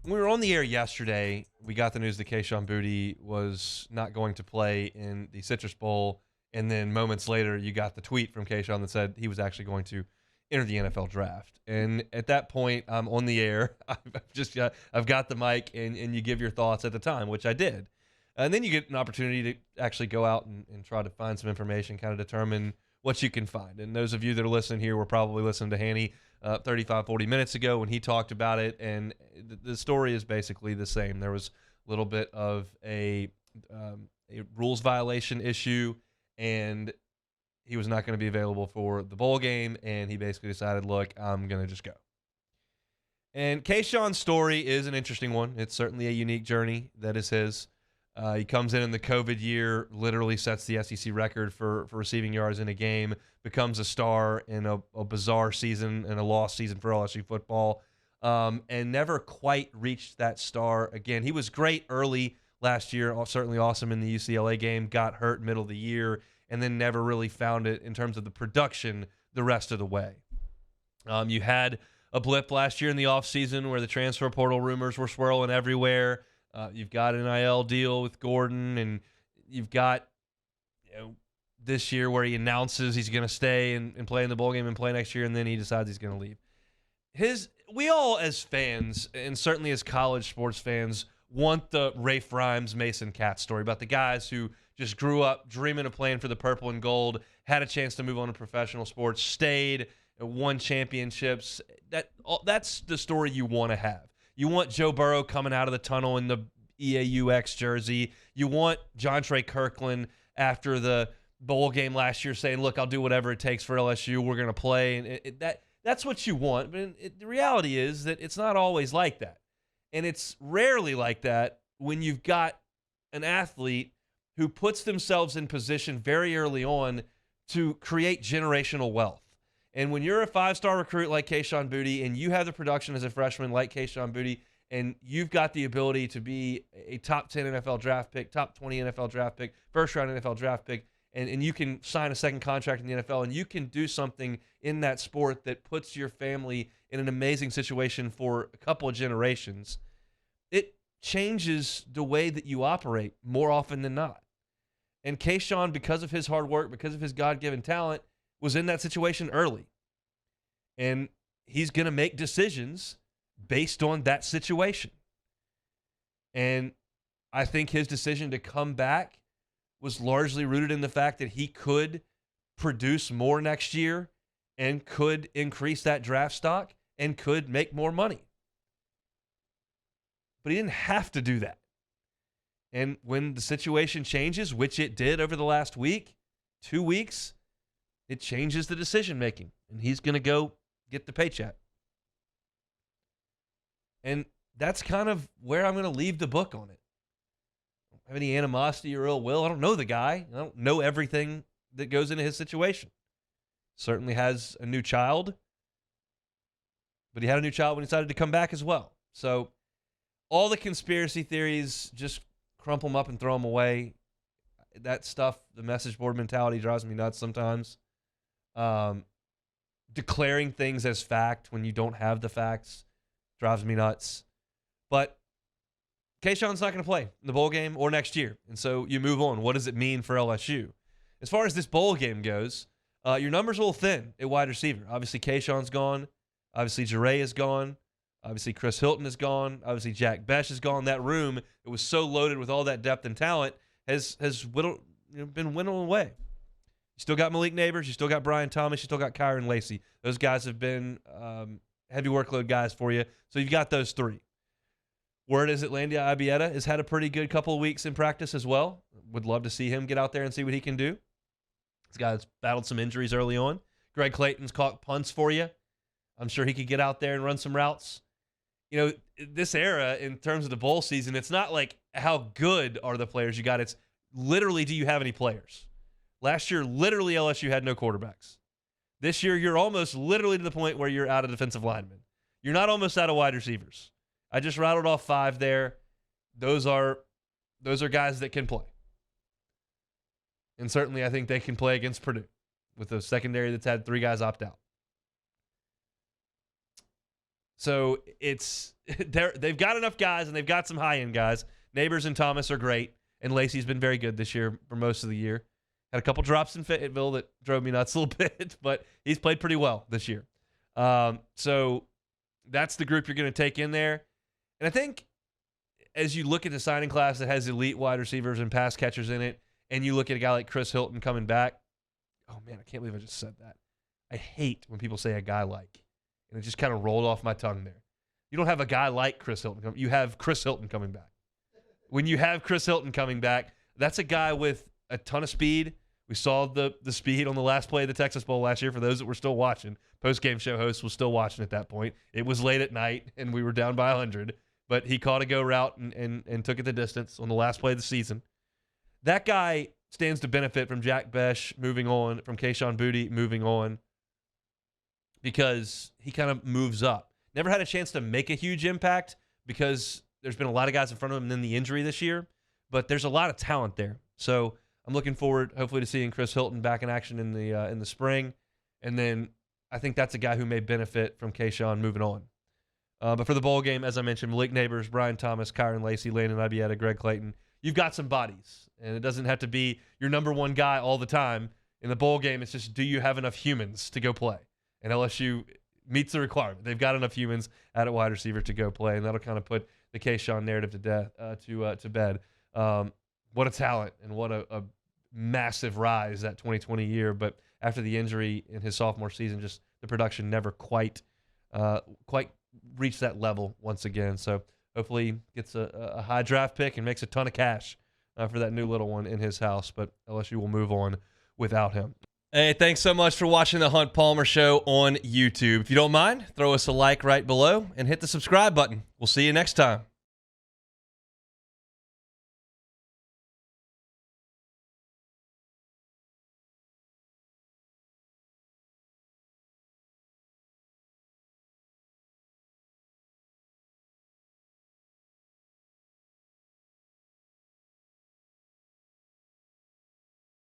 When we were on the air yesterday, we got the news that Kayshon Boutte was not going to play in the Citrus Bowl, and then moments later, you got the tweet from Kayshon that said he was actually going to enter the NFL draft. And at that point, I'm on the air. I've got the mic, and you give your thoughts at the time, which I did. And then you get an opportunity to actually go out and try to find some information, kind of determine what you can find. And those of you that are listening here were probably listening to Hanny 35, 40 minutes ago when he talked about it, and the story is basically the same. There was a little bit of a rules violation issue, and he was not going to be available for the bowl game, and he basically decided, look, I'm going to just go. And Kayshon's story is an interesting one. It's certainly a unique journey that is his. He comes in the COVID year, literally sets the SEC record for receiving yards in a game, becomes a star in a bizarre season and a lost season for LSU football, and never quite reached that star again. He was great early last year, certainly awesome in the UCLA game, got hurt middle of the year, and then never really found it in terms of the production the rest of the way. You had a blip last year in the offseason where the transfer portal rumors were swirling everywhere. You've got an NIL deal with Gordon, and you've got this year where he announces he's going to stay and play in the bowl game and play next year, and then he decides he's going to leave. We all as fans, and certainly as college sports fans, want the Rafe Rhymes, Mason Katz story about the guys who just grew up dreaming of playing for the purple and gold, had a chance to move on to professional sports, stayed, won championships. That's the story you want to have. You want Joe Burrow coming out of the tunnel in the EAUX jersey. You want Jontre Kirkland after the bowl game last year saying, look, I'll do whatever it takes for LSU. We're going to play. And that's what you want. But the reality is that it's not always like that. And it's rarely like that when you've got an athlete who puts themselves in position very early on to create generational wealth. And when you're a five-star recruit like Kayshon Boutte and you have the production as a freshman like Kayshon Boutte, and you've got the ability to be a top 10 NFL draft pick, top 20 NFL draft pick, first-round NFL draft pick, and you can sign a second contract in the NFL, and you can do something in that sport that puts your family in an amazing situation for a couple of generations, it changes the way that you operate more often than not. And Kayshon, because of his hard work, because of his God-given talent, was in that situation early. And he's going to make decisions based on that situation. And I think his decision to come back was largely rooted in the fact that he could produce more next year and could increase that draft stock and could make more money. But he didn't have to do that. And when the situation changes, which it did over the last week, 2 weeks, it changes the decision-making, and he's going to go get the paycheck. And that's kind of where I'm going to leave the book on it. I don't have any animosity or ill will. I don't know the guy. I don't know everything that goes into his situation. Certainly has a new child, but he had a new child when he decided to come back as well. So all the conspiracy theories, just crumple them up and throw them away. That stuff, the message board mentality drives me nuts sometimes. Declaring things as fact when you don't have the facts drives me nuts. But Kayshon's not going to play in the bowl game or next year. And so you move on. What does it mean for LSU? As far as this bowl game goes, your number's a little thin at wide receiver. Obviously, Kayshon's gone. Obviously, Jure is gone. Obviously, Chris Hilton is gone. Obviously, Jack Besh is gone. That room that was so loaded with all that depth and talent has been whittled away. You still got Malik Neighbors. You still got Brian Thomas. You still got Kyron Lacey. Those guys have been heavy workload guys for you. So you've got those three. Word is that Landia Ibieta has had a pretty good couple of weeks in practice as well. Would love to see him get out there and see what he can do. This guy's battled some injuries early on. Greg Clayton's caught punts for you. I'm sure he could get out there and run some routes. This era, in terms of the bowl season, it's not like how good are the players you got. It's literally, do you have any players? Last year, literally, LSU had no quarterbacks. This year, you're almost literally to the point where you're out of defensive linemen. You're not almost out of wide receivers. I just rattled off 5 there. Those are guys that can play. And certainly, I think they can play against Purdue with a secondary that's had 3 guys opt out. So it's they've got enough guys, and they've got some high-end guys. Neighbors and Thomas are great, and Lacey's been very good this year for most of the year. Had a couple drops in Fayetteville that drove me nuts a little bit, but he's played pretty well this year. So that's the group you're going to take in there. And I think as you look at the signing class that has elite wide receivers and pass catchers in it, and you look at a guy like Chris Hilton coming back, oh, man, I can't believe I just said that. I hate when people say a guy like, and it just kind of rolled off my tongue there. You don't have a guy like Chris Hilton. You have Chris Hilton coming back. When you have Chris Hilton coming back, that's a guy with a ton of speed. We saw the speed on the last play of the Texas Bowl last year. For those that were still watching, post-game show host was still watching at that point. It was late at night, and we were down by 100. But he caught a go route and took it the distance on the last play of the season. That guy stands to benefit from Jack Besh moving on, from Kayshon Boutte moving on, because he kind of moves up. Never had a chance to make a huge impact because there's been a lot of guys in front of him and then the injury this year. But there's a lot of talent there. So I'm looking forward, hopefully, to seeing Chris Hilton back in action in the spring. And then I think that's a guy who may benefit from Kayshon moving on. But for the bowl game, as I mentioned, Malik Neighbors, Brian Thomas, Kyron Lacey, Landon Ibieta, Greg Clayton, you've got some bodies. And it doesn't have to be your number one guy all the time. In the bowl game, it's just, do you have enough humans to go play? And LSU meets the requirement. They've got enough humans at wide receiver to go play, and that'll kind of put the Kayshon narrative to bed. What a talent and what a massive rise that 2020 year. But after the injury in his sophomore season, just the production never quite reached that level once again. So hopefully he gets a high draft pick and makes a ton of cash for that new little one in his house. But LSU will move on without him. Hey, thanks so much for watching the Hunt Palmer Show on YouTube. If you don't mind, throw us a like right below and hit the subscribe button. We'll see you next time.